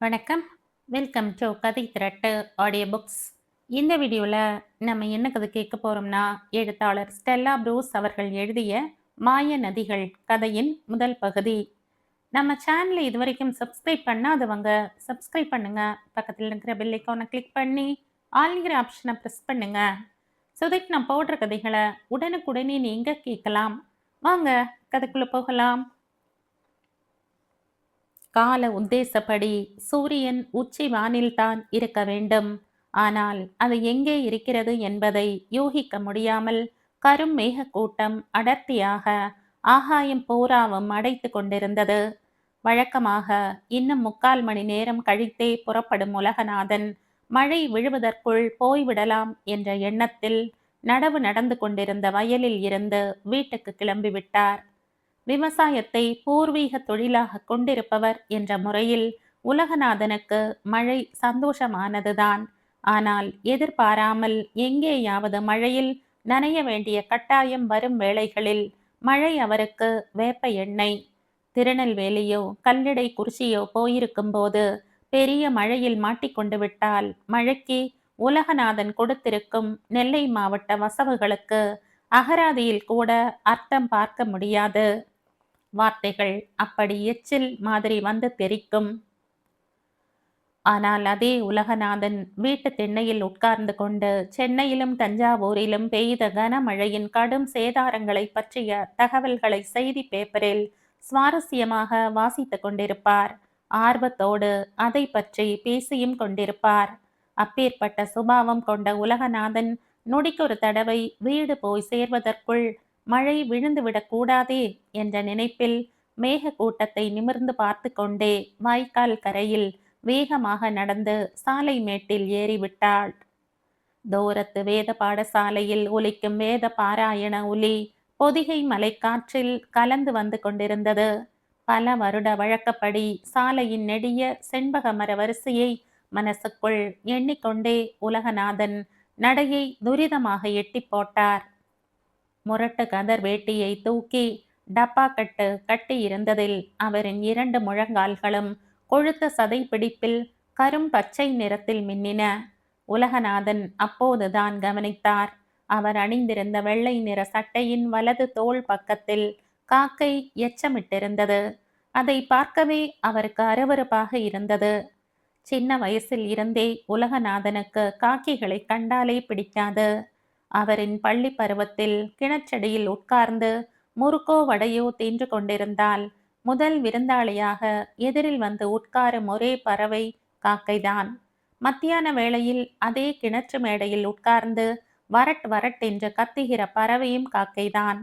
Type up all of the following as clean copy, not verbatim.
வணக்கம். Welcome to கதை திரட்டு audio books. இந்த வீடியோவில் நம்ம என்ன கதை கேட்க போகிறோம்னா, எழுத்தாளர் ஸ்டெல்லா ப்ரூஸ் அவர்கள் எழுதிய மாய நதிகள் கதையின் முதல் பகுதி. நம்ம சேனலை இதுவரைக்கும் சப்ஸ்கிரைப் பண்ணாதவங்க சப்ஸ்கிரைப் பண்ணுங்க. பக்கத்தில் இருக்கிற பெல் ஐக்கானை கிளிக் பண்ணி ஆல்ங்கிற ஆப்ஷனை ப்ரெஸ் பண்ணுங்க. ஸோ தட் நான் போடுற கதைகளை உடனுக்குடனே நீங்கள் கேட்கலாம். வாங்க கதைக்குள்ளே போகலாம். கால உத்தேசப்படி சூரியன் உச்சி வானில்தான் இருக்க வேண்டும். ஆனால் அது எங்கே இருக்கிறது என்பதை யூகிக்க முடியாமல் கரும் மேகக்கூட்டம் அடர்த்தியாக ஆகாயம் பூராவும் அடைத்து கொண்டிருந்தது. வழக்கமாக இன்னும் 3/4 மணி நேரம் கழித்தே புறப்படும் உலகநாதன் மழை விழுவதற்குள் போய்விடலாம் என்ற எண்ணத்தில் நடவு நடந்து கொண்டிருந்த வயலில் இருந்து வீட்டுக்கு கிளம்பிவிட்டார். விவசாயத்தை பூர்வீக தொழிலாக கொண்டிருப்பவர் என்ற முறையில் உலகநாதனுக்கு மழை சந்தோஷமானதுதான். ஆனால் எதிர்பாராமல் எங்கேயாவது மழையில் நனைய வேண்டிய கட்டாயம் வரும் வேளைகளில் மழை அவருக்கு வேப்ப எண்ணெய். திருநெல்வேலியோ கல்லடை குறிச்சியோ போயிருக்கும் போது பெரிய மழையில் மாட்டிக்கொண்டு விட்டால் மழைக்கு உலகநாதன் கொடுத்திருக்கும் நெல்லை மாவட்ட வசவுகளுக்கு அகராதியில் கூட அர்த்தம் பார்க்க முடியாது. வார்த்தைகள் அப்படி எச்சில் மாதிரி வந்து தெரிக்கும். ஆனால் அதே உலகநாதன் வீட்டு திண்ணையில் உட்கார்ந்து கொண்டு சென்னையிலும் தஞ்சாவூரிலும் பெய்த கனமழையின் கடும் சேதாரங்களை பற்றிய தகவல்களை செய்தி பேப்பரில் சுவாரஸ்யமாக வாசித்துக் கொண்டிருப்பார். ஆர்வத்தோடு அதை பற்றி பேசியும் கொண்டிருப்பார். அப்பேற்பட்ட சுபாவம் கொண்ட உலகநாதன் நொடிக்கொரு தடவை வீடு போய் சேர்வதற்குள் மழை விழுந்துவிடக் கூடாதே என்ற நினைப்பில் மேக கூட்டத்தை நிமிர்ந்து பார்த்து கொண்டே வாய்க்கால் கரையில் வேகமாக நடந்து சாலை மேட்டில் ஏறிவிட்டாள். தூரத்து வேத பாடசாலையில் ஒலிக்கும் வேத பாராயண ஒலி பொதிகை மலைக்காற்றில் கலந்து வந்து கொண்டிருந்தது. பல வருட வழக்கப்படி சாலையின் நெடிய செண்பக மர வரிசையை மனசுக்குள் எண்ணிக்கொண்டே உலகநாதன் நடையை துரிதமாக எட்டி போட்டார். முரட்டு கதர் வேட்டியை தூக்கி டப்பா கட்டு கட்டி இருந்ததில் அவரின் 2 முழங்கால்களும் கொழுத்த சதை பிடிப்பில் கரும் பச்சை நிறத்தில் மின்னின. உலகநாதன் அப்போதுதான் கவனித்தார். அவர் அணிந்திருந்த வெள்ளை நிற சட்டையின் வலது தோள் பக்கத்தில் காக்கை எச்சமிட்டிருந்தது. அதை பார்க்கவே அவருக்கு அருவருப்பாக இருந்தது. சின்ன வயசில் இருந்தே உலகநாதனுக்கு காக்கிகளை கண்டாலே பிடிக்காது. அவரின் பள்ளி பருவத்தில் கிணற்றடியில் உட்கார்ந்து முறுக்கோ வடையோ தின்று கொண்டிருந்தால் முதல் விருந்தாளியாக எதிரில் வந்து உட்காரும் ஒரே பறவை காக்கைதான். மத்தியான வேளையில் அதே கிணற்று மேடையில் உட்கார்ந்து வரட் வரட் என்று கத்துகிற பறவையும் காக்கைதான்.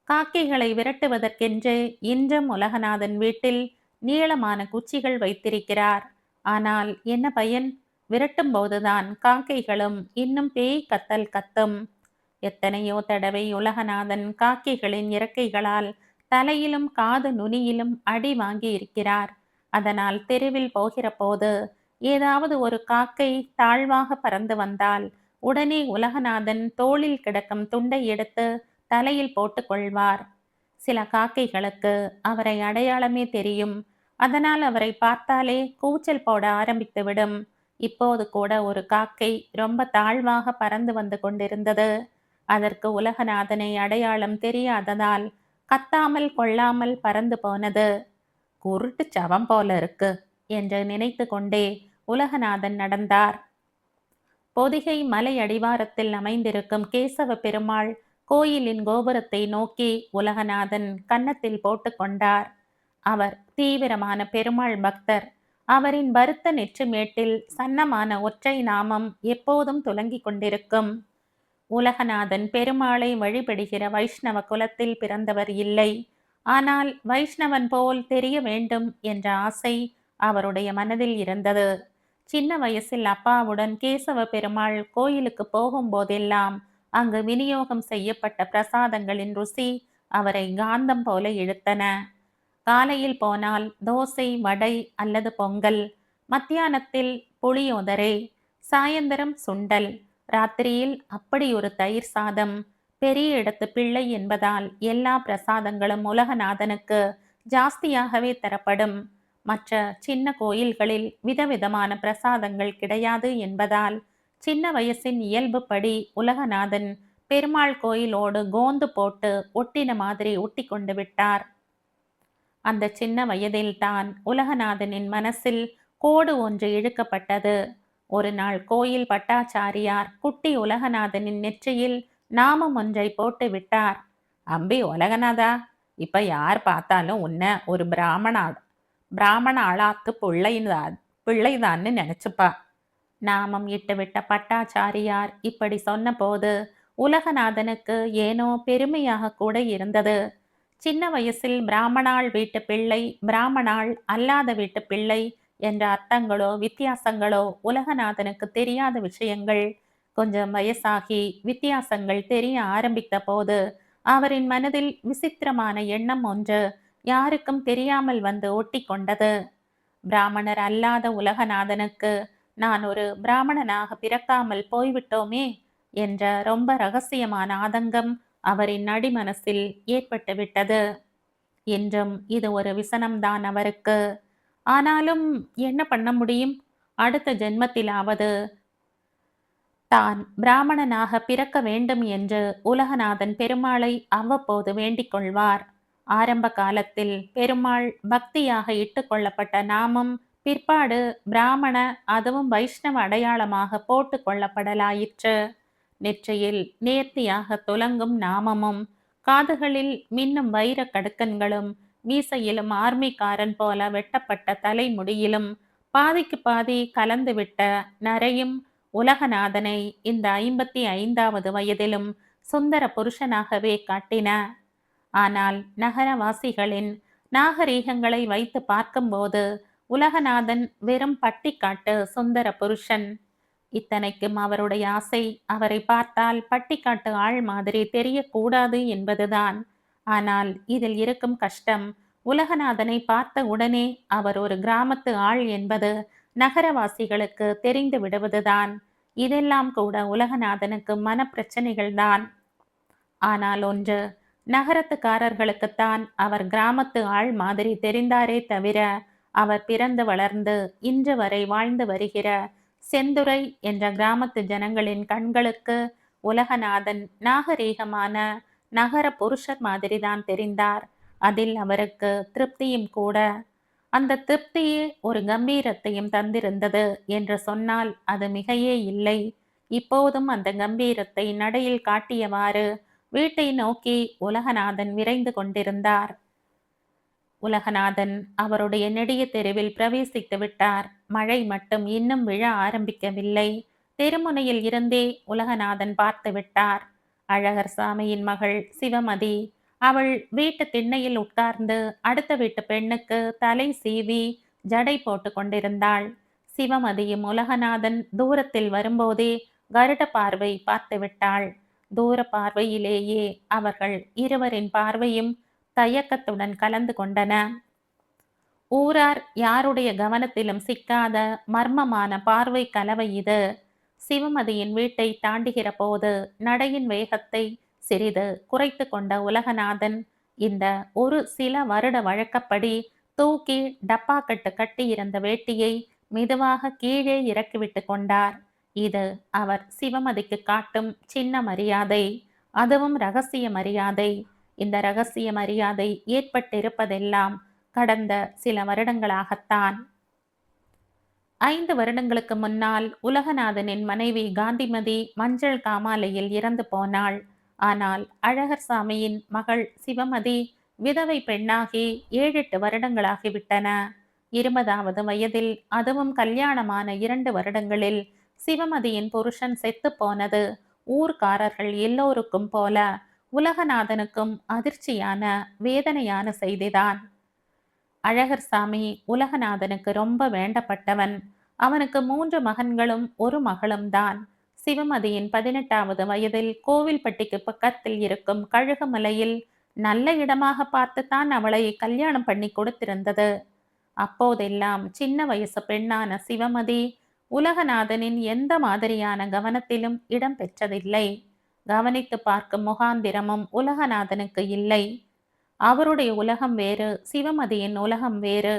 காக்கைகளை விரட்டுவதற்கென்று இன்றும் உலகநாதன் வீட்டில் நீளமான குச்சிகள் வைத்திருக்கிறார். ஆனால் என்ன பயன்? விரட்டும் போதுதான் காக்கைகளும் இன்னும் பேய் கத்தல் கத்தும். எத்தனையோ தடவை உலகநாதன் காக்கைகளின் இறக்கைகளால் தலையிலும் காது நுனியிலும் அடி வாங்கி இருக்கிறார். அதனால் தெருவில் போகிற போது ஏதாவது ஒரு காக்கை தாழ்வாக பறந்து வந்தால் உடனே உலகநாதன் தோளில் கிடக்கும் துண்டை எடுத்து தலையில் போட்டு கொள்வார். சில காக்கைகளுக்கு அவரை அடையாளமே தெரியும். அதனால் அவரை பார்த்தாலே கூச்சல் போட ஆரம்பித்துவிடும். இப்போது கூட ஒரு காக்கை ரொம்ப தாழ்வாக பறந்து வந்து கொண்டிருந்தது. அதற்கு உலகநாதனை அடையாளம் தெரியாததால் கத்தாமல் கொள்ளாமல் பறந்து போனது. குருட்டு சவம் போல இருக்கு என்று நினைத்து கொண்டே உலகநாதன் நடந்தார். பொதிகை மலை அடிவாரத்தில் அமைந்திருக்கும் கேசவ பெருமாள் கோயிலின் கோபுரத்தை நோக்கி உலகநாதன் கன்னத்தில் போட்டு கொண்டார். அவர் தீவிரமான பெருமாள் பக்தர். அவரின் பருத்த நெற்றி மேட்டில் சன்னமான ஒற்றை நாமம் எப்போதும் துலங்கிக் கொண்டிருக்கும். உலகநாதன் பெருமாளை வழிபடுகிற வைஷ்ணவ குலத்தில் பிறந்தவர் இல்லை. ஆனால் வைஷ்ணவன் போல் தெரிய வேண்டும் என்ற ஆசை அவருடைய மனதில் இருந்தது. சின்ன வயசில் அப்பாவுடன் கேசவ பெருமாள் கோயிலுக்கு போகும்போதெல்லாம் அங்கு விநியோகம் செய்யப்பட்ட பிரசாதங்களின் ருசி அவரை காந்தம் போல இழுத்தன. காலையில் போனால் தோசை, வடை அல்லது பொங்கல், மத்தியானத்தில் புளியோதரை, சாயந்தரம் சுண்டல், ராத்திரியில் அப்படி ஒரு தயிர் சாதம். பெரிய இடத்து பிள்ளை என்பதால் எல்லா பிரசாதங்களும் உலகநாதனுக்கு ஜாஸ்தியாகவே தரப்படும். மற்ற சின்ன கோயில்களில் விதவிதமான பிரசாதங்கள் கிடையாது என்பதால் சின்ன வயசின் இயல்புப்படி உலகநாதன் பெருமாள் கோயிலோடு கோந்து போட்டு ஒட்டின மாதிரி ஒட்டி கொண்டு விட்டார். அந்த சின்ன வயதில்தான் உலகநாதனின் மனசில் கோடு ஒன்று இழுக்கப்பட்டது. ஒரு நாள் கோயில் பட்டாச்சாரியார் குட்டி உலகநாதனின் நெற்றியில் நாமம் ஒன்றை போட்டு விட்டார். அம்பி உலகநாதா, இப்ப யார் பார்த்தாலும் உன்னை ஒரு பிராமண ஆளாத்து பிள்ளைதான்னு நினைச்சுப்பா. நாமம் இட்டுவிட்ட பட்டாச்சாரியார் இப்படி சொன்னபோது உலகநாதனுக்கு ஏனோ பெருமையாக கூட இருந்தது. சின்ன வயசில் பிராமணாள் வீட்டு பிள்ளை, பிராமணாள் அல்லாத வீட்டு பிள்ளை என்ற அர்த்தங்களோ வித்தியாசங்களோ உலகநாதனுக்கு தெரியாத விஷயங்கள். கொஞ்சம் வயசாகி வித்தியாசங்கள் தெரிய ஆரம்பித்த போது அவரின் மனதில் விசித்திரமான எண்ணம் ஒன்று யாருக்கும் தெரியாமல் வந்து ஒட்டி கொண்டது. பிராமணர் அல்லாத உலகநாதனுக்கு நான் ஒரு பிராமணனாக பிறக்காமல் போய்விட்டோமே என்ற ரொம்ப ரகசியமான ஆதங்கம் அவரின் அடிமனசில் ஏற்பட்டு விட்டது. என்றும் இது ஒரு விசனம்தான் அவருக்கு. ஆனாலும் என்ன பண்ண முடியும்? அடுத்த ஜென்மத்திலாவது தான் பிராமணனாக பிறக்க வேண்டும் என்று உலகநாதன் பெருமாளை அவ்வப்போது வேண்டிக் கொள்வார். ஆரம்ப காலத்தில் பெருமாள் பக்தியாக இட்டு கொள்ளப்பட்ட நாமம் பிற்பாடு பிராமண, அதுவும் வைஷ்ணவ அடையாளமாக போட்டு கொள்ளப்படலாயிற்று. நெற்றியில் நேர்த்தியாக துலங்கும் நாமமும், காதுகளில் மின்னும் வைர கடுக்கன்களும், மீசையிலும் ஆர்மிக்காரன் போல வெட்டப்பட்ட தலைமுடியிலும் பாதிக்கு பாதி கலந்துவிட்ட நரையும் உலகநாதனை இந்த 55வது வயதிலும் சுந்தர புருஷனாகவே காட்டின. ஆனால் நகரவாசிகளின் நாகரீகங்களை வைத்து பார்க்கும்போது உலகநாதன் வெறும் பட்டிக்காட்டு சுந்தர புருஷன். இத்தனைக்கும் அவருடைய ஆசை அவரை பார்த்தால் பட்டிக்காட்டு ஆள் மாதிரி தெரியக்கூடாது என்பதுதான். ஆனால் இதில் இருக்கும் கஷ்டம், உலகநாதனை பார்த்த உடனே அவர் ஒரு கிராமத்து ஆள் என்பது நகரவாசிகளுக்கு தெரிந்து விடுவதுதான். இதெல்லாம் கூட உலகநாதனுக்கு மனப்பிரச்சனைகள்தான். ஆனால் ஒன்று, நகரத்துக்காரர்களுக்குத்தான் அவர் கிராமத்து ஆள் மாதிரி தெரிந்தாரே தவிர அவர் பிறந்து வளர்ந்து இன்று வரை வாழ்ந்து வருகிற செந்துறை என்ற கிராமத்து ஜனங்களின் கண்களுக்கு உலகநாதன் நாகரீகமான நகர புருஷர் மாதிரிதான் தெரிந்தார். அதில் அவருக்கு திருப்தியும் கூட. அந்த திருப்தியே ஒரு கம்பீரத்தையும் தந்திருந்தது என்று சொன்னால் அது மிகையே இல்லை. இப்போதும் அந்த கம்பீரத்தை நடையில் காட்டியவாறு வீட்டை நோக்கி உலகநாதன் விரைந்து கொண்டிருந்தார். உலகநாதன் அவருடைய நெடிய தெருவில் பிரவேசித்து விட்டார். மழை மட்டும் இன்னும் விழ ஆரம்பிக்கவில்லை. தெருமுனையில் இருந்தே உலகநாதன் பார்த்து விட்டார். அழகர் சாமியின் மகள் சிவமதி. அவள் வீட்டு திண்ணையில் உட்கார்ந்து அடுத்த வீட்டு பெண்ணுக்கு தலை சீவி ஜடை போட்டு கொண்டிருந்தாள். சிவமதியும் உலகநாதன் தூரத்தில் வரும்போதே கருட பார்வை பார்த்து விட்டாள். தூர பார்வையிலேயே அவர்கள் இருவரின் பார்வையும் தயக்கத்துடன் கலந்து கொண்டன. ஊரார் யாருடைய கவனத்திலும் சிக்காத மர்மமான பார்வை கலவை இது. சிவமதியின் வீட்டை தாண்டுகிற போது நடையின் வேகத்தை சிறிது குறைத்து கொண்ட உலகநாதன் இந்த ஒரு சில வருட வழக்கப்படி தூக்கி டப்பாக்கட்டு கட்டியிருந்த வேட்டியை மெதுவாக கீழே இறக்கிவிட்டு கொண்டார். இது அவர் சிவமதிக்கு காட்டும் சின்ன மரியாதை, அதுவும் இரகசிய மரியாதை. இந்த இரகசிய மரியாதை ஏற்பட்டிருப்பதெல்லாம் கடந்த சில வருடங்களாகத்தான். 5 வருடங்களுக்கு முன்னால் உலகநாதனின் மனைவி காந்திமதி மஞ்சள் காமாலையில் இறந்து போனாள். ஆனால் அழகர் சாமியின் மகள் சிவமதி விதவை பெண்ணாகி 7-8 வருடங்களாகிவிட்டன. 20வது வயதில், அதுவும் கல்யாணமான 2 வருடங்களில் சிவமதியின் புருஷன் செத்து போனது ஊர்க்காரர்கள் எல்லோருக்கும் போல உலகநாதனுக்கும் அதிர்ச்சியான வேதனையான செய்திதான். அழகர் சாமி உலகநாதனுக்கு ரொம்ப வேண்டப்பட்டவன். அவனுக்கு 3 மகன்களும் 1 மகளும் தான். சிவமதியின் 18வது வயதில் கோவில்பட்டிக்கு பக்கத்தில் இருக்கும் கழுகுமலையில் நல்ல இடமாக பார்த்துத்தான் அவளை கல்யாணம் பண்ணி கொடுத்திருந்தது. அப்போதெல்லாம் சின்ன வயசு பெண்ணான சிவமதி உலகநாதனின் எந்த மாதிரியான கவனத்திலும் இடம் பெற்றதில்லை. கவனித்து பார்க்கும் முகாந்திரமும் உலகநாதனுக்கு இல்லை. அவருடைய உலகம் வேறு, சிவமதியின் உலகம் வேறு.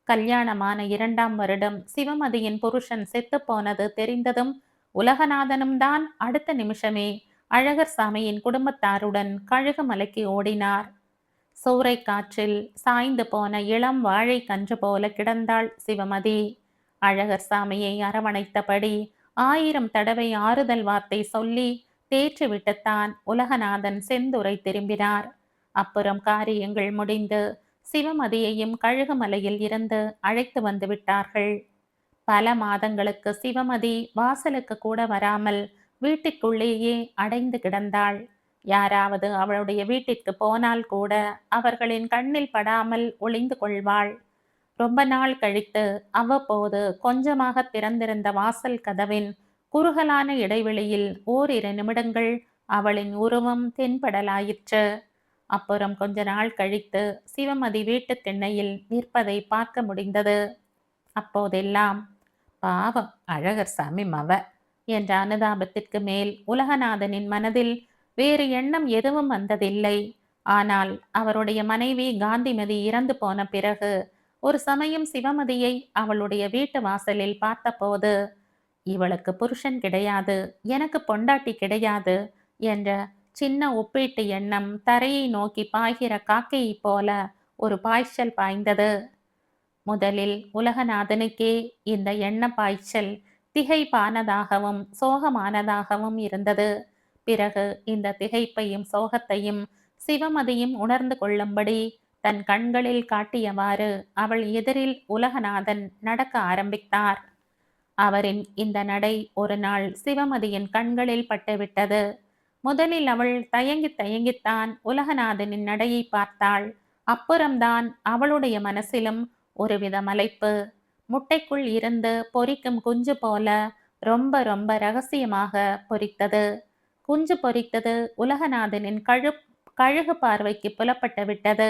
கல்யாணமான 2ஆம் வருடம் சிவமதியின் புருஷன் செத்துப்போனது தெரிந்ததும் உலகநாதனும் தான் அடுத்த நிமிஷமே அழகர் சாமியின் குடும்பத்தாருடன் கழுகுமலைக்கு ஓடினார். சூறை காற்றில் சாய்ந்து போன இளம் வாழை கன்று போல கிடந்தாள் சிவமதி. அழகர் சாமியை அரவணைத்தபடி 1000 தடவை ஆறுதல் வார்த்தை சொல்லி தேற்றிவிட்டுத்தான் உலகநாதன் செந்துரை திரும்பினார். அப்புறம் காரியங்கள் முடிந்து சிவமதியையும் கழுகுமலையில் இருந்து அழைத்து வந்து விட்டார்கள். பல மாதங்களுக்கு சிவமதி வாசலுக்கு கூட வராமல் வீட்டுக்குள்ளேயே அடைந்து கிடந்தாள். யாராவது அவளுடைய வீட்டிற்கு போனால் கூட அவர்களின் கண்ணில் படாமல் ஒளிந்து கொள்வாள். ரொம்ப நாள் கழித்து அவ்வப்போது கொஞ்சமாக திறந்திருந்த வாசல் கதவின் குறுகலான இடைவெளியில் ஓரிரு நிமிடங்கள் அவளின் உருவம் தென்படலாயிற்று. அப்புறம் கொஞ்ச நாள் கழித்து சிவமதி வீட்டு திண்ணையில் நிற்பதை பார்க்க முடிந்தது. அப்போதெல்லாம் பாவம் அழகர் சாமி மவ என்ற அனுதாபத்திற்கு மேல் உலகநாதனின் மனதில் வேறு எண்ணம் எதுவும் வந்ததில்லை. ஆனால் அவருடைய மனைவி காந்திமதி இறந்து போன பிறகு ஒரு சமயம் சிவமதியை அவளுடைய வீட்டு வாசலில் பார்த்தபோது, இவளுக்கு புருஷன் கிடையாது, எனக்கு பொண்டாட்டி கிடையாது என்ற சின்ன ஒப்பீட்டு எண்ணம் தரையை நோக்கி பாய்கிற காக்கையை போல ஒரு பாய்ச்சல் பாய்ந்தது. முதலில் உலகநாதனுக்கே இந்த எண்ண பாய்ச்சல் திகைப்பானதாகவும் சோகமானதாகவும் இருந்தது. பிறகு இந்த திகைப்பையும் சோகத்தையும் சிவமதியும் உணர்ந்து கொள்ளும்படி தன் கண்களில் காட்டியவாறு அவள் எதிரில் உலகநாதன் நடக்க ஆரம்பித்தார். அவரின் இந்த நடை ஒரு நாள் சிவமதியின் கண்களில் பட்டுவிட்டது. முதலில் அவள் தயங்கி தயங்கித்தான் உலகநாதனின் நடையை பார்த்தாள். அப்புறம்தான் அவளுடைய மனசிலும் ஒருவித மலைப்பு. முட்டைக்குள் இருந்து பொரிக்கும் குஞ்சு போல ரொம்ப ரொம்ப ரகசியமாக பொரித்தது. குஞ்சு பொரித்தது உலகநாதனின் கழுகு பார்வைக்கு புலப்பட்டு விட்டது.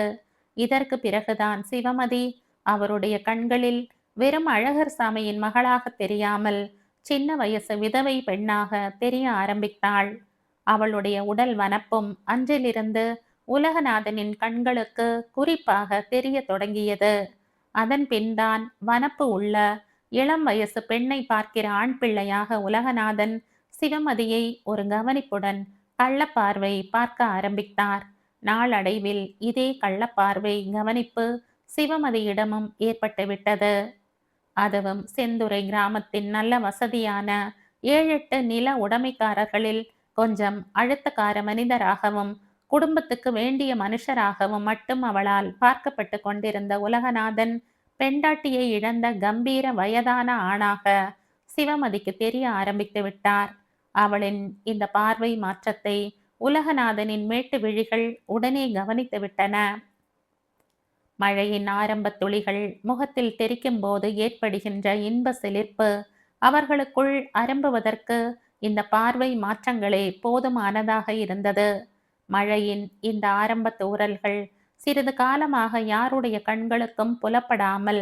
இதற்கு பிறகுதான் சிவமதி அவருடைய கண்களில் வெறும் அழகர் சாமியின் மகளாக தெரியாமல் சின்ன வயசு விதவை பெண்ணாக தெரிய ஆரம்பித்தாள். அவளுடைய உடல் வனப்பும் அன்றிலிருந்து உலகநாதனின் கண்களுக்கு குறிப்பாக தெரிய தொடங்கியது. அதன் பின்தான் வனப்பு உள்ள இளம் வயசு பெண்ணை பார்க்கிற ஆண் பிள்ளையாக உலகநாதன் சிவமதியை ஒரு கவனிப்புடன் கள்ளப்பார்வை பார்க்க ஆரம்பித்தார். நாளடைவில் இதே கள்ளப்பார்வை கவனிப்பு சிவமதியிடமும் ஏற்பட்டுவிட்டது. அதுவும் செந்துறை கிராமத்தின் நல்ல வசதியான 7-8 நில உடைமைக்காரர்களில் கொஞ்சம் அழுத்தக்கார மனிதராகவும் குடும்பத்துக்கு வேண்டிய மனுஷராகவும் மட்டும் அவளால் பார்க்கப்பட்டு கொண்டிருந்த உலகநாதன் பெண்டாட்டியை இழந்த கம்பீர வயதான ஆணாக சிவமதிக்கு தெரிய ஆரம்பித்து விட்டார். அவளின் இந்த பார்வை மாற்றத்தை உலகநாதனின் மேட்டு விழிகள் உடனே கவனித்து விட்டன. மழையின் ஆரம்ப துளிகள் முகத்தில் தெரிக்கும் போது ஏற்படுகின்ற இன்ப சிலிர்ப்பு அவர்களுக்குள் அரம்புவதற்கு இந்த பார்வை மாற்றங்களே போதுமானதாக இருந்தது. மழையின் இந்த ஆரம்ப தூறல்கள் சிறிது காலமாக யாருடைய கண்களுக்கும் புலப்படாமல்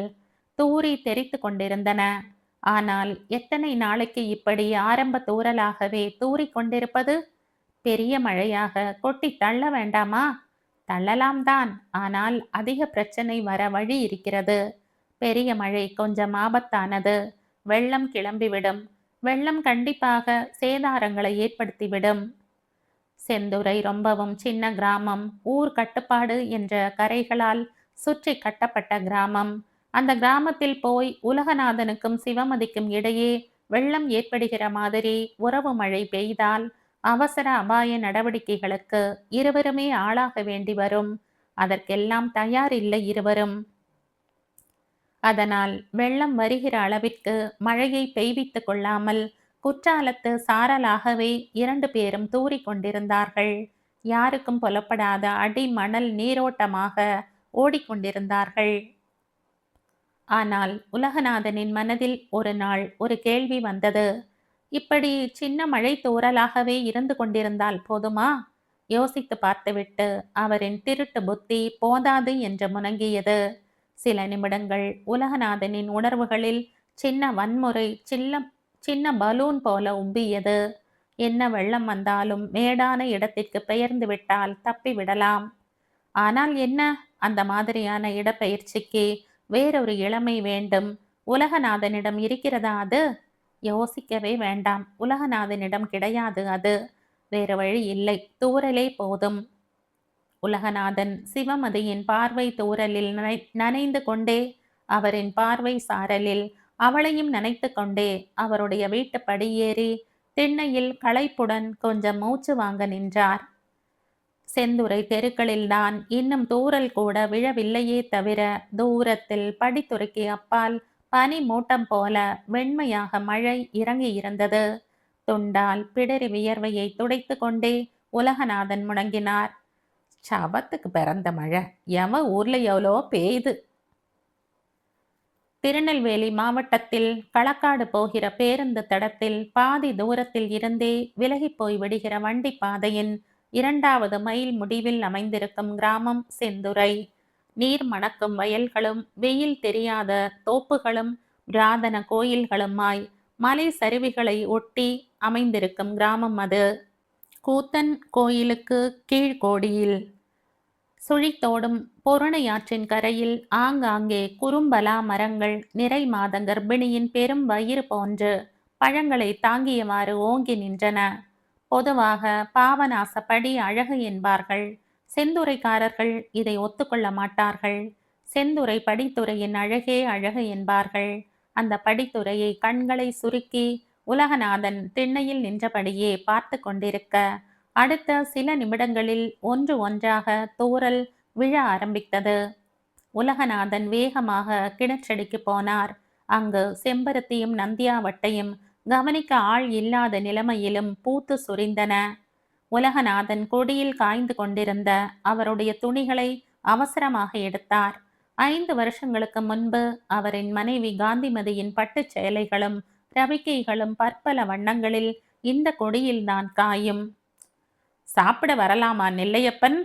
தூறி தெரித்து கொண்டிருந்தன. ஆனால் எத்தனை நாளைக்கு இப்படி ஆரம்ப தூறலாகவே தூறி கொண்டிருப்பது? பெரிய மழையாக கொட்டி தள்ள வேண்டாமா? தள்ளலாம் தான், ஆனால் அதிக பிரச்சனை வர வழி இருக்கிறது. பெரிய மழை கொஞ்சம் ஆபத்தானது. வெள்ளம் கிளம்பிவிடும். வெள்ளம் கண்டிப்பாக சேதாரங்களை ஏற்படுத்திவிடும். செந்துறை ரொம்பவும் சின்ன கிராமம். ஊர் கட்டுப்பாடு என்ற கரைகளால் சுற்றி கட்டப்பட்ட கிராமம். அந்த கிராமத்தில் போய் உலகநாதனுக்கும் சிவமதிக்கும் இடையே வெள்ளம் ஏற்படுகிற மாதிரி உறவு மழை பெய்தால் அவசர அபாய நடவடிக்கைகளுக்கு இருவருமே ஆளாக வேண்டி வரும். அதற்கெல்லாம் தயார் இல்லை இருவரும். அதனால் வெள்ளம் வருகிற அளவிற்கு மழையை பெய்வித்து கொள்ளாமல் குற்றாலத்து சாரலாகவே 2 பேரும் தூறி கொண்டிருந்தார்கள். யாருக்கும் புலப்படாத அடி மணல் நீரோட்டமாக ஓடிக்கொண்டிருந்தார்கள். ஆனால் உலகநாதனின் மனதில் ஒரு நாள் ஒரு கேள்வி வந்தது. இப்படி சின்ன மழை தூறலாகவே இருந்து கொண்டிருந்தால் போதுமா? யோசித்து பார்த்துவிட்டு அவரின் திருட்டு புத்தி போதாது என்று முனங்கியது. சில நிமிடங்கள் உலகநாதனின் உணர்வுகளில் சின்ன வன்முறை சின்ன பலூன் போல உம்பியது. என்ன வெள்ளம் வந்தாலும் மேடான இடத்திற்கு பெயர்ந்து விட்டால் தப்பி விடலாம். ஆனால் என்ன, அந்த மாதிரியான இடப்பெயர்ச்சிக்கு வேறொரு இளமை வேண்டும். உலகநாதனிடம் இருக்கிறதா அது? யோசிக்கவே வேண்டாம். உலகநாதனிடம் கிடையாது அது. வேறு வழி இல்லை. தூறலே போதும். உலகநாதன் சிவமதியின் பார்வை தூறலில் நனைந்து கொண்டே, அவரின் பார்வை சாரலில் அவளையும் நனைத்து கொண்டே அவருடைய வீட்டு படியேறி திண்ணையில் களைப்புடன் கொஞ்சம் மூச்சு வாங்க நின்றார். செந்துறை தெருக்களில்தான் இன்னும் தூறல் கூட விழவில்லையே தவிர, தூரத்தில் படித்துறைக்கு அப்பால் பனி மூட்டம் போல வெண்மையாக மழை இறங்கியிருந்தது. துண்டால் பிடரி வியர்வையை துடைத்து கொண்டே உலகநாதன் முழங்கினார். சபத்துக்கு பிறந்த மழை, எவன் ஊர்ல எவ்வளோ பெய்யுது. திருநெல்வேலி மாவட்டத்தில் களக்காடு போகிற பேருந்து தடத்தில் பாதி தூரத்தில் இருந்தே விலகி போய் விடுகிற வண்டி பாதையின் 2வது மைல் முடிவில் அமைந்திருக்கும் கிராமம் செந்துறை. நீர் மணக்கும் வயல்களும் வெயில் தெரியாத தோப்புகளும் பிராதன கோயில்களுமாய் மலை சரிவுகளை ஒட்டி அமைந்திருக்கும் கிராமம் அது. கூத்தன் கோயிலுக்கு கீழ்கோடியில் சுழித்தோடும் பொருணையாற்றின் கரையில் ஆங்காங்கே குறும்பலா மரங்கள் நிறை மாத கர்ப்பிணியின் பெரும் வயிறு போன்று பழங்களை தாங்கியவாறு ஓங்கி நின்றன. பொதுவாக பாவநாசப்படி அழகு என்பார்கள். செந்துறைக்காரர்கள் இதை ஒத்துக்கொள்ள மாட்டார்கள். செந்துறை படித்துறையின் அழகே அழகு என்பார்கள். அந்த படித்துறையை கண்களை சுருக்கி உலகநாதன் திண்ணையில் நின்றபடியே பார்த்து கொண்டிருக்க, அடுத்த சில நிமிடங்களில் ஒன்று ஒன்றாக தூறல் விழ ஆரம்பித்தது. உலகநாதன் வேகமாக கிணற்றடிக்கு போனார். அங்கு செம்பருத்தியும் நந்தியாவட்டையும் கவனிக்க ஆள் இல்லாத நிலைமையிலும் பூத்து சுரிந்தன. உலகநாதன் கொடியில் காய்ந்து கொண்டிருந்த அவருடைய துணிகளை அவசரமாக எடுத்தார். 5 வருஷங்களுக்கு முன்பு அவரின் மனைவி காந்திமதியின் பட்டுச் சேலைகளும் ரவிக்கைகளும் பற்பல வண்ணங்களில் இந்த கொடியில்தான் காயும். சாப்பிட வரலாமா நெல்லையப்பன்?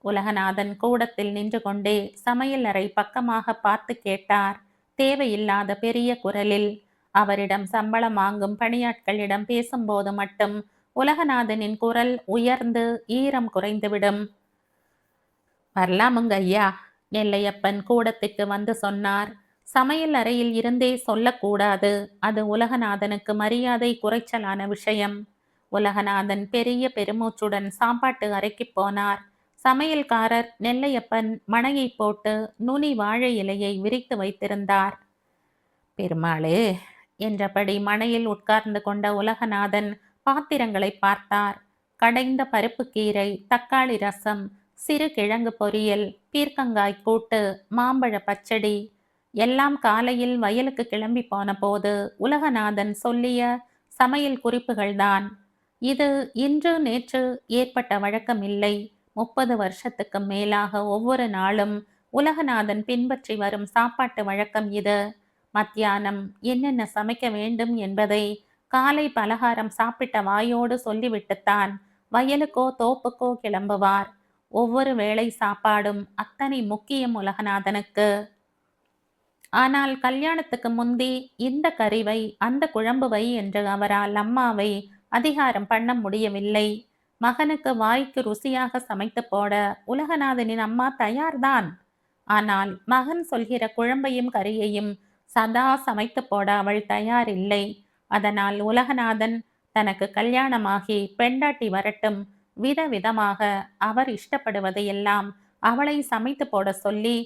உலகநாதன் கூடத்தில் நின்று கொண்டே சமையல் அறை பக்கமாக பார்த்து கேட்டார். தேவையில்லாத பெரிய குரலில். அவரிடம் சம்பளம் வாங்கும் பணியாட்களிடம் பேசும்போது மட்டும் உலகநாதனின் குரல் உயர்ந்து ஈரம் குறைந்துவிடும். வரலாமுங்க ஐயா, நெல்லையப்பன் கூடத்துக்கு வந்து சொன்னார். சமையல் அறையில் இருந்தே சொல்லக்கூடாது. அது உலகநாதனுக்கு மரியாதை குறைச்சலான விஷயம். உலகநாதன் பெரிய பெருமூச்சுடன் சாப்பாட்டு அறைக்கு போனார். சமையல்காரர் நெல்லையப்பன் மணையை போட்டு நுனி வாழை இலையை விரித்து வைத்திருந்தார். பெருமாளே என்றபடி மணையில் உட்கார்ந்து கொண்ட உலகநாதன் பாத்திரங்களை பார்த்தார். கடைந்த பருப்பு கீரை, தக்காளி ரசம், சிறு கிழங்கு பொரியல், பீர்க்கங்காய் கூட்டு, மாம்பழ பச்சடி எல்லாம் காலையில் வயலுக்கு கிளம்பி போன போது உலகநாதன் சொல்லிய சமையல் குறிப்புகள்தான். இது இன்று நேற்று ஏற்பட்ட வழக்கம் இல்லை. 30 வருஷத்துக்கு மேலாக ஒவ்வொரு நாளும் உலகநாதன் பின்பற்றி வரும் சாப்பாட்டு வழக்கம் இது. மத்தியானம் என்னென்ன சமைக்க வேண்டும் என்பதை காலை பலகாரம் சாப்பிட்ட வாயோடு சொல்லிவிட்டுத்தான் வயலுக்கோ தோப்புக்கோ கிளம்புவார். ஒவ்வொரு வேளை சாப்பாடும் அத்தனை முக்கியம் உலகநாதனுக்கு. ஆனால் கல்யாணத்துக்கு முந்தி இந்த கறிவை அந்த குழம்புவை என்று அவரால் அம்மாவை அதிகாரம் பண்ண முடியவில்லை. மகனுக்கு வாய்க்கு ருசியாக சமைத்து போட உலகநாதனின் அம்மா தயார்தான். ஆனால் மகன் சொல்கிற குழம்பையும் கறியையும் சதா சமைத்து போட அவள் தயாரில்லை. அதனால் உலகநாதன் தனக்கு கல்யாணமாகி பெண்டாட்டி வரட்டும், விதவிதமாக அவர் இஷ்டப்படுவதையெல்லாம் அவளை சமைத்து போட சொல்லி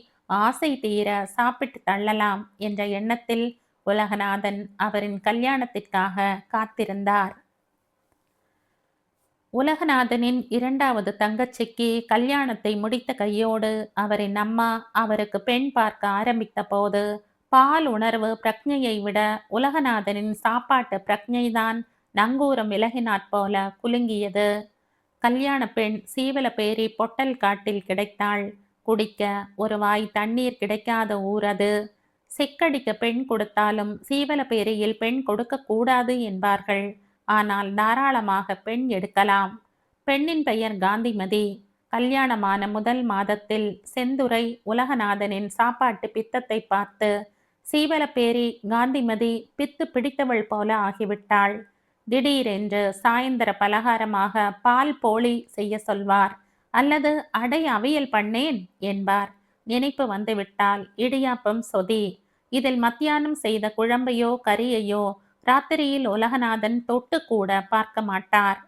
ஆசை தீர சாப்பிட்டு தள்ளலாம் என்ற எண்ணத்தில் உலகநாதன் அவரின் கல்யாணத்திற்காக காத்திருந்தார். உலகநாதனின் 2வது தங்கச்சிக்கு கல்யாணத்தை முடித்த கையோடு அவரின் அம்மா அவருக்கு பெண் பார்க்க ஆரம்பித்த போது பால் உணர்வு பிரக்ஞையை விட உலகநாதனின் சாப்பாட்டு பிரக்ஞைதான் நங்கூரம் விலகினாற் போல குலுங்கியது. கல்யாண பெண் சீவலப்பேரி பொட்டல் காட்டில் கிடைத்தாள். குடிக்க ஒரு வாய் தண்ணீர் கிடைக்காத ஊர் அது. செக்கடிக்க பெண் கொடுத்தாலும் சீவலப்பேரியில் பெண் கொடுக்க கூடாது என்பார்கள். ஆனால் தாராளமாக பெண் எடுக்கலாம். பெண்ணின் பெயர் காந்திமதி. கல்யாணமான முதல் மாதத்தில் செந்துறை உலகநாதனின் சாப்பாட்டு பித்தத்தை பார்த்து சீவலப்பேரி காந்திமதி பித்து பிடித்தவள் போல ஆகிவிட்டாள். திடீரென்று சாயந்தர பலகாரமாக பால் போளி செய்ய சொல்வார், அல்லது அடை அவியல் பண்ணேன் என்பார். நினைப்பு வந்துவிட்டால் இடியாப்பம் சொதி. இதில் மத்தியானம் செய்த குழம்பையோ கறியையோ ராத்திரியில் உலகநாதன் தொட்டு கூட பார்க்க மாட்டார்.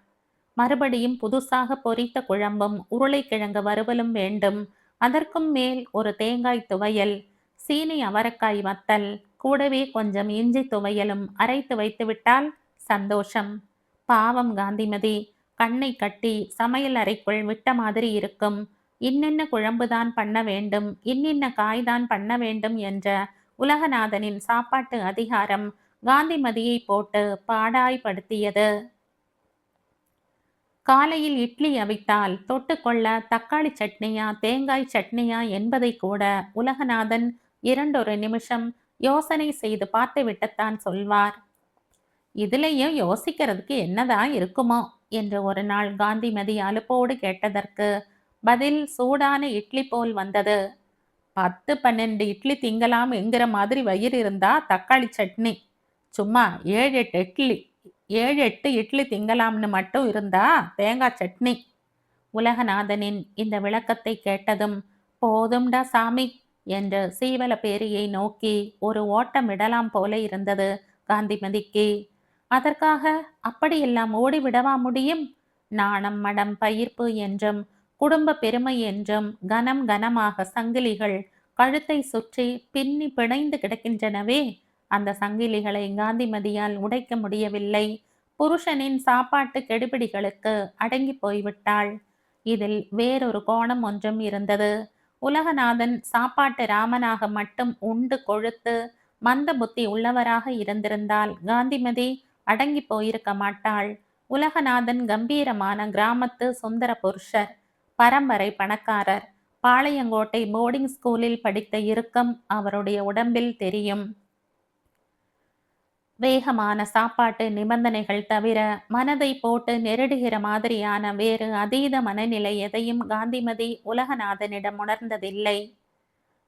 மறுபடியும் புதுசாக பொரித்த குழம்பும் உருளைக்கிழங்கு வறுவலும் வேண்டும். அதற்கும் மேல் ஒரு தேங்காய் துவையல், சீனி அவரக்காய் வத்தல், கூடவே கொஞ்சம் இஞ்சி துவையலும் அரைத்து வைத்துவிட்டால் சந்தோஷம். பாவம் காந்திமதி, கண்ணை கட்டி சமையல் அறைக்குள் விட்ட மாதிரி இருக்கும். இன்னென்ன குழம்புதான் பண்ண வேண்டும், இன்னின்ன காய்தான் பண்ண வேண்டும் என்ற உலகநாதனின் சாப்பாட்டு அதிகாரம் காந்திமதியை போட்டு பாடாய்படுத்தியது. காலையில் இட்லி அவித்தால் தொட்டுக்கொள்ள தக்காளி சட்னியா தேங்காய் சட்னியா என்பதை கூட உலகநாதன் 2 நிமிஷம் யோசனை செய்து பார்த்துவிட்டுத்தான் சொல்வார். இதுலயும் யோசிக்கிறதுக்கு என்னதான் இருக்குமோ என்று ஒரு நாள் காந்திமதி அலுப்போடு கேட்டதற்கு பதில் சூடான இட்லி போல் வந்தது. 10 12 இட்லி திங்கலாம் என்கிற மாதிரி வயிறு இருந்தா தக்காளி சட்னி, சும்மா 7 8 இட்லி திங்கலாம்னு மட்டும் இருந்தா தேங்காய் சட்னி. உலகநாதனின் இந்த விளக்கத்தை கேட்டதும் போதும்டா சாமி என்று சீவலப்பேரியை நோக்கி ஒரு ஓட்டம் விடலாம் போல இருந்தது காந்திமதிக்கு. அதற்காக அப்படியெல்லாம் ஓடிவிடவா முடியும்? நாணம் மடம் பயிர்ப்பு என்றும் குடும்ப பெருமை என்றும் கனம் கனமாக சங்கிலிகள் கழுத்தை சுற்றி பின்னி பிணைந்து கிடக்கின்றனவே, அந்த சங்கிலிகளை காந்திமதியால் உடைக்க முடியவில்லை. புருஷனின் சாப்பாட்டு கெடுபிடிகளுக்கு அடங்கி போய்விட்டாள். இதில் வேறொரு கோணம் ஒன்றும் இருந்தது. உலகநாதன் சாப்பாட்டு ராமனாக மட்டும் உண்டு கொழுத்து மந்த புத்தி உள்ளவராக இருந்திருந்தால் காந்திமதி அடங்கி போயிருக்க மாட்டாள். உலகநாதன் கம்பீரமான கிராமத்து சுந்தர புருஷர், பரம்பரை பணக்காரர். பாளையங்கோட்டை போர்டிங் ஸ்கூலில் படித்த இறுக்கம் அவருடைய உடம்பில் தெரியும். வேகமான சாப்பாட்டு நிபந்தனைகள் தவிர மனதை போட்டு நெருடுகிற மாதிரியான வேறு அதீத மனநிலை எதையும் காந்திமதி உலகநாதனிடம் உணர்ந்ததில்லை.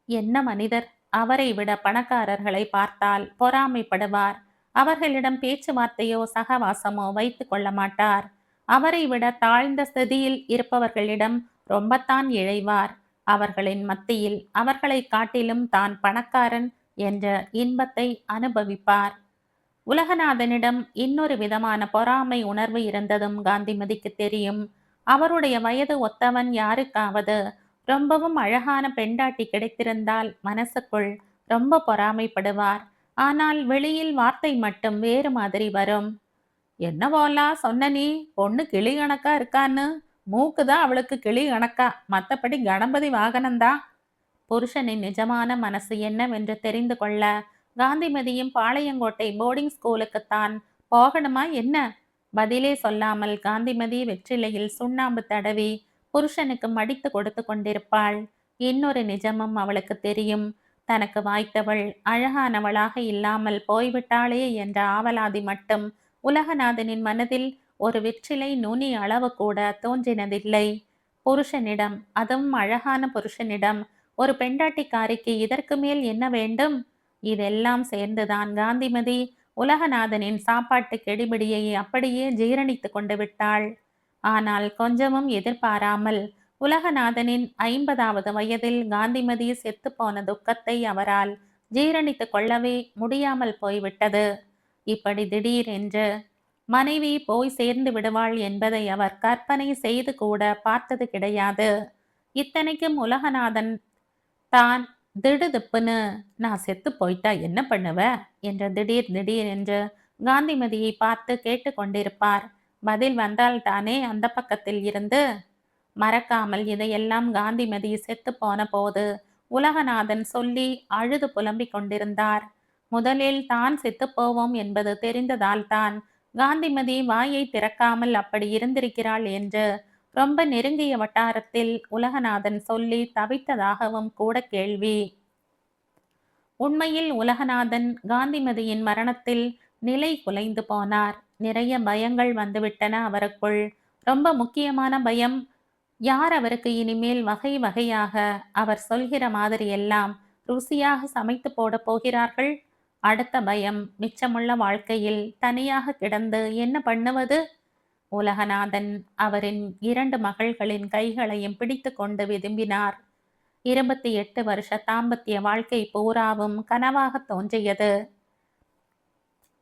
என்ன மனிதர்! அவரை விட பணக்காரர்களை பார்த்தால் பொறாமைப்படுவார். அவர்களிடம் பேச்சுவார்த்தையோ சகவாசமோ வைத்து கொள்ள மாட்டார். அவரை விட தாழ்ந்த ஸ்திதியில் இருப்பவர்களிடம் ரொம்பத்தான் இழைவார். அவர்களின் மத்தியில் அவர்களை காட்டிலும் தான் பணக்காரன் என்ற இன்பத்தை அனுபவிப்பார். உலகநாதனிடம் இன்னொரு விதமான பொறாமை உணர்வு இருந்ததும் காந்திமதிக்கு தெரியும். அவருடைய வயது ஒத்தவன் யாருக்காவது ரொம்பவும் அழகான பெண்டாட்டி கிடைத்திருந்தால் மனசுக்குள் ரொம்ப பொறாமைப்படுவார். ஆனால் வெளியில் வார்த்தை மட்டும் வேறு மாதிரி வரும். என்னவோலாம் சொன்ன நீ, பொண்ணு கிளி கணக்கா இருக்கான்னு? மூக்குதான் அவளுக்கு கிளி கணக்கா, மற்றபடி கணபதி வாகனம்தான். புருஷனின் நிஜமான மனசு என்னவென்று தெரிந்து கொள்ள காந்திமதியும் பாளையங்கோட்டை போர்டிங் ஸ்கூலுக்குத்தான் போகணுமா என்ன? பதிலே சொல்லாமல் காந்திமதி வெற்றிலையில் சுண்ணாம்பு தடவி புருஷனுக்கு மடித்து கொடுத்து கொண்டிருப்பாள். இன்னொரு நிஜமும் அவளுக்கு தெரியும். தனக்கு வாய்த்தவள் அழகானவளாக இல்லாமல் போய்விட்டாளே என்ற ஆவலாதி மட்டும் உலகநாதனின் மனதில் ஒரு வெற்றிலை நுனி அளவு கூட தோன்றினதில்லை. புருஷனிடம், அதுவும் அழகான புருஷனிடம் ஒரு பெண்டாட்டிக்காரிக்கு இதற்கு மேல் என்ன வேண்டும்? இதெல்லாம் சேர்ந்துதான் காந்திமதி உலகநாதனின் சாப்பாட்டு கெடிபிடியை அப்படியே ஜீரணித்து கொண்டு விட்டாள். ஆனால் கொஞ்சமும் எதிர்பாராமல் உலகநாதனின் 50வது வயதில் காந்திமதி செத்துப்போன துக்கத்தை அவரால் ஜீரணித்து கொள்ளவே முடியாமல் போய்விட்டது. இப்படி திடீரென்று மனைவி போய் சேர்ந்து விடுவாள் என்பதை அவர் கற்பனை செய்து கூட பார்த்தது கிடையாது. இத்தனைக்கும் உலகநாதன் தான் திடுதிப்புன்னு நான் செத்து போயிட்டா என்ன பண்ணுவ என்ற திடீர் என்று காந்திமதியை பார்த்து கேட்டு கொண்டிருப்பார். பதில் வந்தால் தானே அந்த பக்கத்தில் இருந்து. மறக்காமல் இதையெல்லாம் காந்திமதி செத்து போன போது உலகநாதன் சொல்லி அழுது புலம்பிக் கொண்டிருந்தார். முதலில் தான் செத்துப்போவோம் என்பது தெரிந்ததால் தான் காந்திமதி வாயை திறக்காமல் அப்படி இருந்திருக்கிறாள் என்று ரொம்ப நெருங்கிய வட்டாரத்தில் உலகநாதன் சொல்லி தவித்ததாகவும் கூட கேள்வி. உண்மையில் உலகநாதன் காந்திமதியின் மரணத்தில் நிலை குலைந்து போனார். நிறைய பயங்கள் வந்துவிட்டன அவருக்குள். ரொம்ப முக்கியமான பயம், யார் அவருக்கு இனிமேல் வகை வகையாக அவர் சொல்கிற மாதிரியெல்லாம் ருசியாக சமைத்து போட போகிறார்கள்? அடுத்த பயம், மிச்சமுள்ள வாழ்க்கையில் தனியாக கிடந்து என்ன பண்ணுவது? உலகநாதன் அவரின் 2 மகள்களின் கைகளையும் பிடித்து கொண்டு விரும்பினார். 28 வருஷ தாம்பத்திய வாழ்க்கை பூராவும் கனவாக தோன்றியது.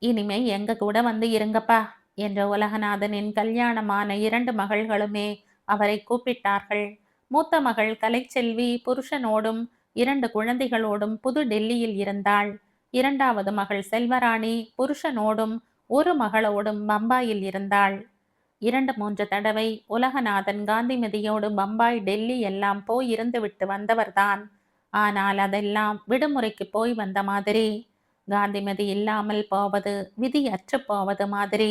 இனிமே எங்க கூட வந்து இருங்கப்பா என்ற உலகநாதனின் கல்யாணமான 2 மகள்களுமே அவரை கூப்பிட்டார்கள். மூத்த மகள் கலைச்செல்வி புருஷனோடும் 2 குழந்தைகளோடும் புது டெல்லியில் இருந்தாள். 2வது மகள் செல்வராணி புருஷனோடும் ஒரு மகளோடும் பம்பாயில் இருந்தாள். 2, 3 தடவை உலகநாதன் காந்திமதியோடு பம்பாய், டெல்லி எல்லாம் போய் இருந்துவிட்டு வந்தவர்தான். ஆனால் அதெல்லாம் விடுமுறைக்கு போய் வந்த மாதிரி. காந்திமதி இல்லாமல் போவது விதி அற்று போவது மாதிரி.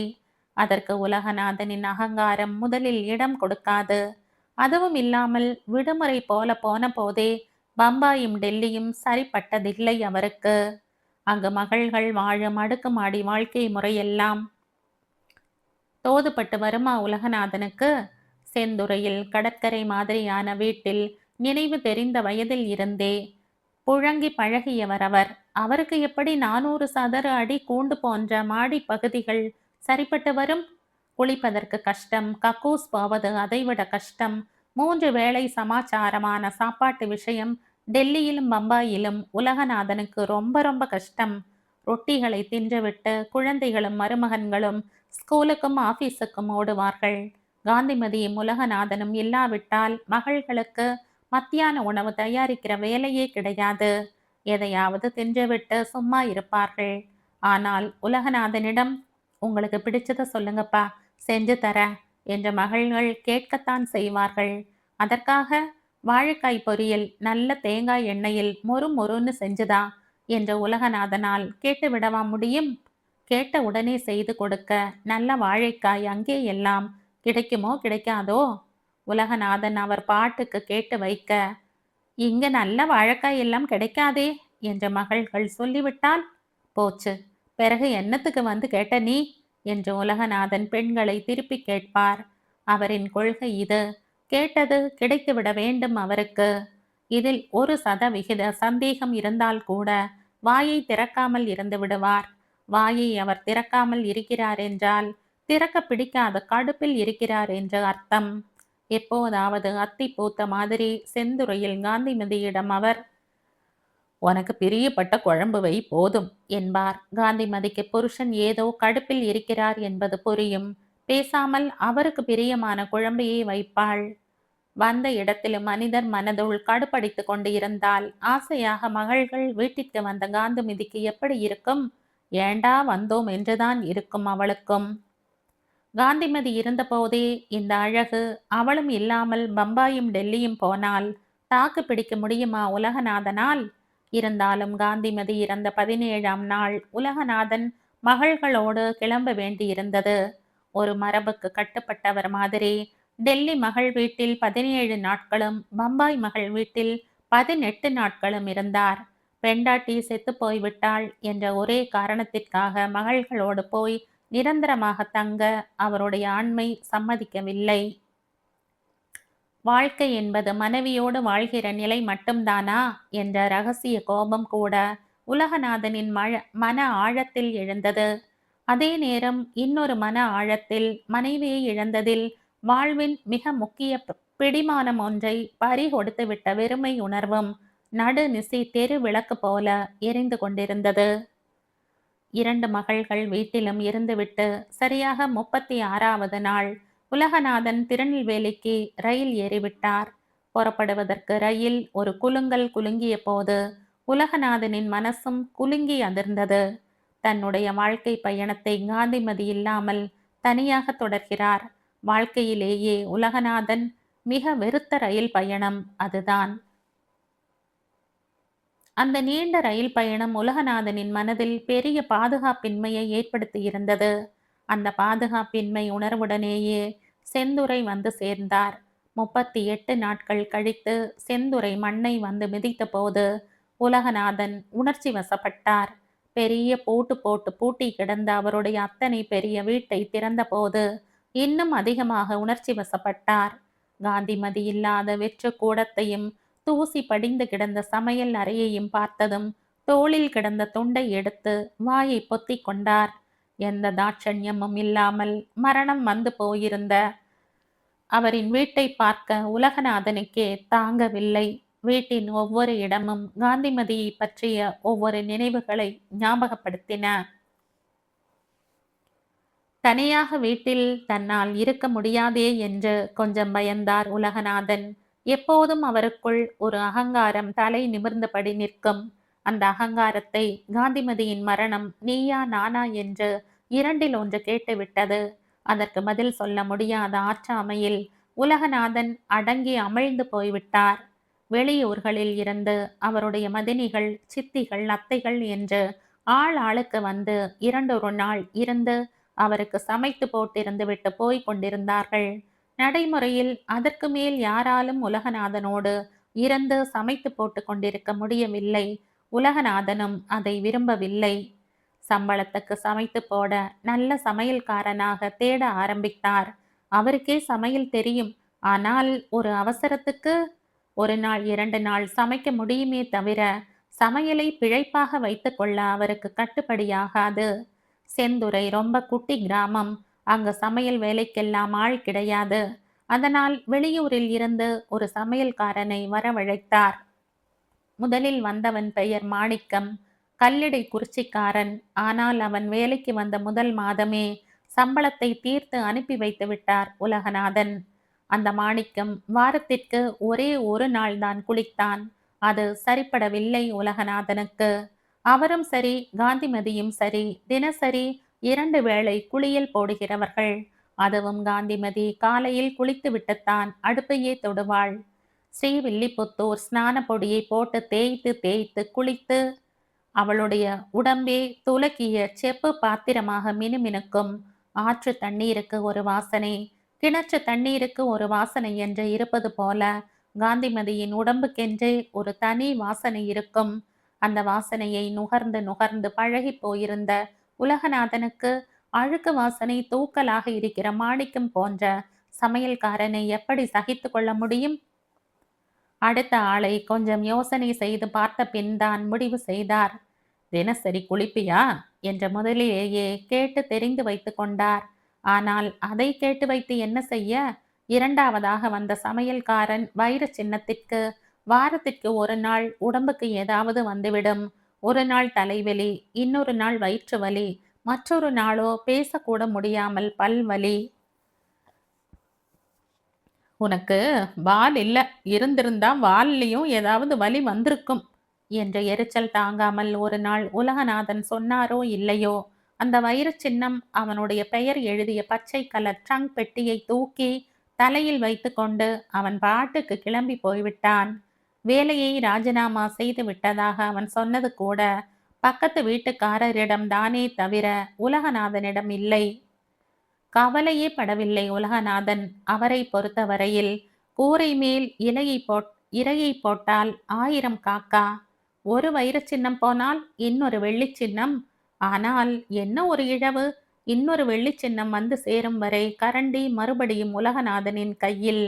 அதற்கு உலகநாதனின் அகங்காரம் முதலில் இடம் கொடுக்காது. அதுவும் இல்லாமல் விடுமுறை போல போன போதே பம்பாயும் டெல்லியும் சரிப்பட்டதில்லை அவருக்கு. அங்கு மகள்கள் வாழும் அடுக்குமாடி வாழ்க்கை முறையெல்லாம் தோதுபட்டு வருமா உலகநாதனுக்கு? செந்துறையில் கடற்கரை மாதிரியான வீட்டில் நினைவு தெரிந்த வயதில் இருந்தே புழங்கி பழகியவர் அவர். அவருக்கு எப்படி 400 சதுர அடி கூண்டு போன்ற மாடி பகுதிகள் சரிப்பட்டு வரும்? குளிப்பதற்கு கஷ்டம், கக்கூஸ் போவது அதைவிட கஷ்டம். 3 வேளை சமாச்சாரமான சாப்பாட்டு விஷயம் டெல்லியிலும் பம்பாயிலும் உலகநாதனுக்கு ரொம்ப ரொம்ப கஷ்டம். ரொட்டிகளை தின்றுவிட்டு குழந்தைகளும் மருமகன்களும் ஸ்கூலுக்கும் ஆபீஸுக்கும் ஓடுவார்கள். காந்திமதியும் உலகநாதனும் இல்லாவிட்டால் மகள்களுக்கு மத்தியான உணவு தயாரிக்கிற வேலையே கிடையாது. எதையாவது தின்றுவிட்டு சும்மா இருப்பார்கள். ஆனால் உலகநாதனிடம் உங்களுக்கு பிடிச்சத சொல்லுங்கப்பா, செஞ்சு தர என்ற மகள்கள் கேட்கத்தான் செய்வார்கள். அதற்காக வாழைக்காய் பொரியல் நல்ல தேங்காய் எண்ணெயில் மொறு மொறுன்னு செஞ்சுதா என்ற உலகநாதனால் கேட்டுவிடவா முடியும்? கேட்ட உடனே செய்து கொடுக்க நல்ல வாழைக்காய் அங்கே எல்லாம் கிடைக்குமோ கிடைக்காதோ? உலகநாதன் அவர் பாட்டுக்கு கேட்டு வைக்க, இங்க நல்ல வாழைக்காய் எல்லாம் கிடைக்காதே என்ற மகள்கள் சொல்லிவிட்டால் போச்சு, பிறகு என்னத்துக்கு வந்து கேட்ட நீ என்று உலகநாதன் பெண்களை திருப்பி கேட்பார். அவரின் கொள்கை இது. கேட்டது கிடைத்துவிட வேண்டும் அவருக்கு. இதில் 1% சந்தேகம் இருந்தால் கூட வாயை திறக்காமல் இருந்து விடுவார். வாயை அவர் திறக்காமல் இருக்கிறார் என்றால் திறக்க பிடிக்காத கடுப்பில் இருக்கிறார் என்று அர்த்தம். எப்போதாவது அத்தி பூத்த மாதிரி செந்துறையில் காந்திமதியிடம் அவர், உனக்கு பிரியப்பட்ட குழம்பு வை போதும் என்பார். காந்திமதிக்கு புருஷன் ஏதோ கடுப்பில் இருக்கிறார் என்பது புரியும். பேசாமல் அவருக்கு பிரியமான குழம்பையே வைப்பாள். வந்த இடத்திலும் மனிதர் மனதுள் கடுப்படித்து கொண்டு இருந்தால் ஆசையாக மகள்கள் வீட்டிற்கு வந்த காந்திமதிக்கு எப்படி இருக்கும்? ஏண்டா வந்தோம் என்றுதான் இருக்கும் அவளுக்கும். காந்திமதி இருந்தபோதே இந்த அழகு. அவளும் இல்லாமல் பம்பாயும் டெல்லியும் போனால் தாக்கு பிடிக்க முடியுமா உலகநாதனால்? இருந்தாலும் காந்திமதி இறந்த 17ஆம் நாள் உலகநாதன் மகள்களோடு கிளம்ப வேண்டியிருந்தது. ஒரு மரபுக்கு கட்டுப்பட்டவர் மாதிரி டெல்லி மகள் வீட்டில் 17 நாட்களும் பம்பாய் மகள் வீட்டில் 18 நாட்களும் இருந்தார். பெண்டாட்டி செத்து போய்விட்டாள் என்ற ஒரே காரணத்திற்காக மகள்களோடு போய் நிரந்தரமாக தங்க அவருடைய ஆண்மை சம்மதிக்கவில்லை. வாழ்க்கை என்பது மனைவியோடு வாழ்கிற நிலை மட்டும்தானா என்ற ரகசிய கோபம் கூட உலகநாதனின் மன ஆழத்தில் எழுந்தது. அதே நேரம் இன்னொரு மன ஆழத்தில் மனைவியை இழந்ததில் வாழ்வின் மிக முக்கிய பிடிமானம் ஒன்றை பறி கொடுத்துவிட்ட வெறுமை உணர்வும் நடுநிசி தெரு விளக்கு போல எரிந்து கொண்டிருந்தது. 2 மகள்கள் வீட்டிலும் இருந்துவிட்டு சரியாக 36வது நாள் உலகநாதன் திருநெல்வேலிக்கு ரயில் ஏறிவிட்டார். புறப்படுவதற்கு ரயில் ஒரு குலுங்கல் குலுங்கிய போது உலகநாதனின் மனசும் குலுங்கி அதிர்ந்தது. தன்னுடைய வாழ்க்கை பயணத்தை காந்திமதி இல்லாமல் தனியாக தொடர்கிறார். வாழ்க்கையிலேயே உலகநாதன் மிக வெறுத்த ரயில் பயணம் அதுதான். அந்த நீண்ட ரயில் பயணம் உலகநாதனின் மனதில் பெரிய பாதுகாப்பின்மையை ஏற்படுத்தியிருந்தது. அந்த பாதுகாப்பின்மை உணர்வுடனேயே செந்துறை வந்து சேர்ந்தார். 38 நாட்கள் கழித்து செந்துறை மண்ணை வந்து மிதித்த போது உலகநாதன் உணர்ச்சி வசப்பட்டார். பெரிய பூட்டு போட்டு பூட்டி கிடந்த அவருடைய அத்தனை பெரிய வீட்டை திறந்த போது இன்னும் அதிகமாக உணர்ச்சி வசப்பட்டார். காந்திமதி இல்லாத வெற்று கூடத்தையும் தூசி படிந்து கிடந்த சமையல் அறையையும் பார்த்ததும் தோளில் கிடந்த துண்டை எடுத்து வாயை பொத்திக் கொண்டார். எந்த தாட்சண்யமும் இல்லாமல் மரணம் வந்து போயிருந்த அவரின் வீட்டை பார்க்க உலகநாதனுக்கே தாங்கவில்லை. வீட்டின் ஒவ்வொரு இடமும் காந்திமதியை பற்றிய ஒவ்வொரு நினைவுகளை ஞாபகப்படுத்தின. தனியாக வீட்டில் தன்னால் இருக்க முடியாதே என்று கொஞ்சம் பயந்தார் உலகநாதன். எப்போதும் அவருக்குள் ஒரு அகங்காரம் தலை நிமிர்ந்தபடி நிற்கும். அந்த அகங்காரத்தை காந்திமதியின் மரணம் நீயா நானா என்று இரண்டில் ஒன்று கேட்டுவிட்டது. அதற்கு பதில் சொல்ல முடியாத ஆற்றாமையில் உலகநாதன் அடங்கி அமிழ்ந்து போய்விட்டார். வெளியூர்களில் இருந்து அவருடைய மதினிகள், சித்திகள், அத்தைகள் என்று ஆள் ஆளுக்கு வந்து இரண்டொரு நாள் இருந்து அவருக்கு சமைத்து போட்டிருந்து விட்டு போய் கொண்டிருந்தார்கள். நடைமுறையில் அதற்கு மேல் யாராலும் உலகநாதனோடு இருந்து சமைத்து போட்டு கொண்டிருக்க முடியவில்லை. உலகநாதனும் அதை விரும்பவில்லை. சம்பளத்துக்கு சமைத்து போட நல்ல சமையல்காரனாக தேட ஆரம்பித்தார். அவருக்கே சமையல் தெரியும். ஆனால் ஒரு அவசரத்துக்கு ஒரு நாள் 2 நாள் சமைக்க முடியுமே தவிர சமையலை பிழைப்பாக வைத்துக்கொள்ள அவருக்கு கட்டுப்படியாகாது. செந்துறை ரொம்ப குட்டி கிராமம். அங்க சமையல் வேலைக்கெல்லாம் ஆள் கிடையாது. அதனால் வெளியூரில் இருந்து ஒரு சமையல்காரனை வரவழைத்தார். முதலில் வந்தவன் பெயர் மாணிக்கம். கல்லிடை குறிச்சிக்காரன். ஆனால் அவன் வேலைக்கு வந்த முதல் மாதமே சம்பளத்தை தீர்த்து அனுப்பி வைத்து விட்டார் உலகநாதன். அந்த மாணிக்கம் வாரத்திற்கு ஒரே ஒரு நாள் தான் குளித்தான். அது சரிப்படவில்லை உலகநாதனுக்கு. அவரும் சரி, காந்திமதியும் சரி, தினசரி 2 வேளை குளியல் போடுகிறவர்கள். அதுவும் காந்திமதி காலையில் குளித்து விட்டுத்தான் அடுப்பையே தொடுவாள். ஸ்ரீவில்லிபுத்தூர் ஸ்நான பொடியை போட்டு தேய்த்து தேய்த்து குளித்து அவளுடைய உடம்பே துலக்கிய செப்பு பாத்திரமாக மினுமினுக்கும். ஆற்று தண்ணீருக்கு ஒரு வாசனை, கிணற்று தண்ணீருக்கு ஒரு வாசனை என்று இருப்பது போல காந்திமதியின் உடம்புக்கென்றே ஒரு தனி வாசனை இருக்கும். அந்த வாசனையை நுகர்ந்து நுகர்ந்து பழகி போயிருந்த உலகநாதனுக்கு அழுக்கு வாசனை தூக்கலாக இருக்கிற மாணிக்கம் போன்ற சமையல்காரனை எப்படி சகித்து கொள்ள முடியும்? அடுத்த ஆளை கொஞ்சம் யோசனை செய்து பார்த்த பின் தான் முடிவு செய்தார். தினசரி குளிப்பியா என்ற முதலிலேயே கேட்டு தெரிந்து வைத்து கொண்டார். ஆனால் அதை கேட்டு வைத்து என்ன செய்ய? இரண்டாவதாக வந்த சமையல்காரன் வைர சின்னத்திற்கு வாரத்திற்கு ஒரு நாள் உடம்புக்கு ஏதாவது வந்துவிடும். ஒரு நாள் தலைவலி, இன்னொரு நாள் வயிற்று வலி, மற்றொரு நாளோ பேசக்கூட முடியாமல் பல்வலி. உனக்கு வால் இல்ல, இருந்திருந்தா வால்லையும் ஏதாவது வலி வந்திருக்கும் என்ற எரிச்சல் தாங்காமல் ஒரு நாள் உலகநாதன் சொன்னாரோ இல்லையோ, அந்த வைரச் சின்னம் அவனுடைய பெயர் எழுதிய பச்சை கலர் ட்ரங்க் பெட்டியை தூக்கி தலையில் வைத்து கொண்டு அவன் பாட்டுக்கு கிளம்பி போய்விட்டான். வேலையை ராஜினாமா செய்து விட்டதாக அவன் சொன்னது கூட பக்கத்து வீட்டுக்காரரிடம் தானே தவிர உலகநாதனிடம் இல்லை. கவலையே படவில்லை உலகநாதன். அவரை பொறுத்தவரையில் கூரை மேல் இரையை போட்டால் 1000 காக்கா, ஒரு வைரச் சின்னம் போனால் இன்னொரு வெள்ளிச் சின்னம். ஆனால் என்ன ஒரு இழவு! இன்னொரு வெள்ளிச் சின்னம் வந்து சேரும் வரை கரண்டி மறுபடியும் உலகநாதனின் கையில்.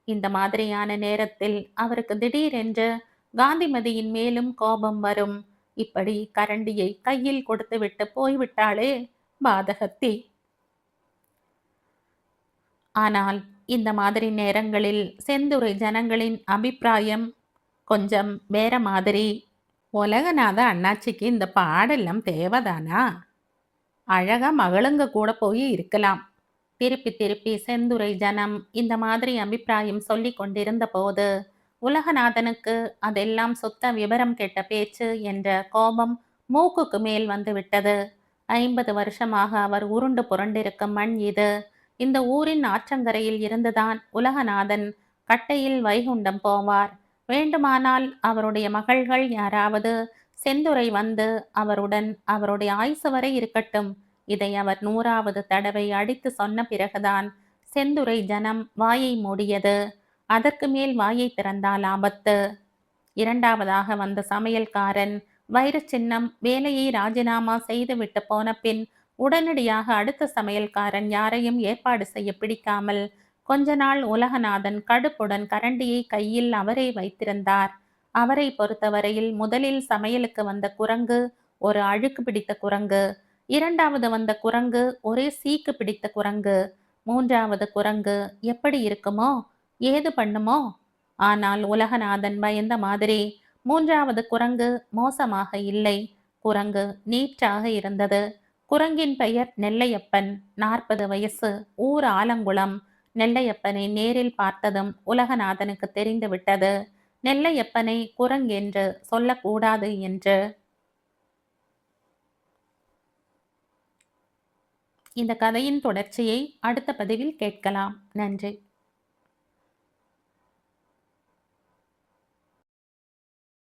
இந்த மாதிரியான நேரத்தில் அவருக்கு திடீரென்று காந்திமதியின் மேலும் கோபம் வரும். இப்படி கரண்டியை கையில் கொடுத்துவிட்டு போய்விட்டாளே பாதகத்தி! ஆனால் இந்த மாதிரி நேரங்களில் செந்துறை ஜனங்களின் அபிப்பிராயம் கொஞ்சம் வேற மாதிரி. உலகநாத அண்ணாச்சிக்கு இந்த பாடெல்லாம் தேவைதானா? அழகா மகளுங்க கூட போய் இருக்கலாம். திருப்பி திருப்பி செந்துறை ஜனம் இந்த மாதிரி அபிப்பிராயம் சொல்லி கொண்டிருந்த போது உலகநாதனுக்கு அதெல்லாம் சுத்த விவரம் கெட்ட பேச்சு என்ற கோபம் மூக்குக்கு மேல் வந்து விட்டது. 50 வருஷமாக அவர் உருண்டு புரண்டிருக்கும் மண் இது. இந்த ஊரின் ஆற்றங்கரையில் இருந்துதான் உலகநாதன் கட்டையில் வைகுண்டம் போவார். வேண்டுமானால் அவருடைய மகள்கள் யாராவது செந்துறை வந்து அவருடன் அவருடைய ஆயுசு வரை இருக்கட்டும். இதை அவர் 100வது தடவை அடித்து சொன்ன பிறகுதான் செந்துறை ஜனம் வாயை மூடியது. அதற்கு மேல் வாயை திறந்தால் ஆபத்து. இரண்டாவதாக வந்த சமையல்காரன் வைரச் சின்னம் வேலையை ராஜினாமா செய்துவிட்டு போன பின் உடனடியாக அடுத்த சமையல்காரன் யாரையும் ஏற்பாடு செய்ய பிடிக்காமல் கொஞ்ச நாள் உலகநாதன் கடுப்புடன் கரண்டியை கையில் அவரே வைத்திருந்தார். அவரை பொறுத்தவரையில் முதலில் சமையலுக்கு வந்த குரங்கு ஒரு அழுக்கு பிடித்த குரங்கு, இரண்டாவது வந்த குரங்கு ஒரே சீக்கு பிடித்த குரங்கு, மூன்றாவது குரங்கு எப்படி இருக்குமோ ஏது பண்ணுமோ ஆனால் உலகநாதன் பயந்த மாதிரி 3வது குரங்கு மோசமாக இல்லை. குரங்கு நீற்றாக இருந்தது. குரங்கின் பெயர் நெல்லையப்பன். 40 வயசு. ஊர் ஆலங்குளம். நெல்லையப்பனை நேரில் பார்த்ததும் உலகநாதனுக்கு தெரிந்துவிட்டது, நெல்லையப்பனை குரங்கென்று சொல்லக்கூடாது என்று. இந்த கதையின் தொடர்ச்சியை அடுத்த பதிவில் கேட்கலாம். நன்றி.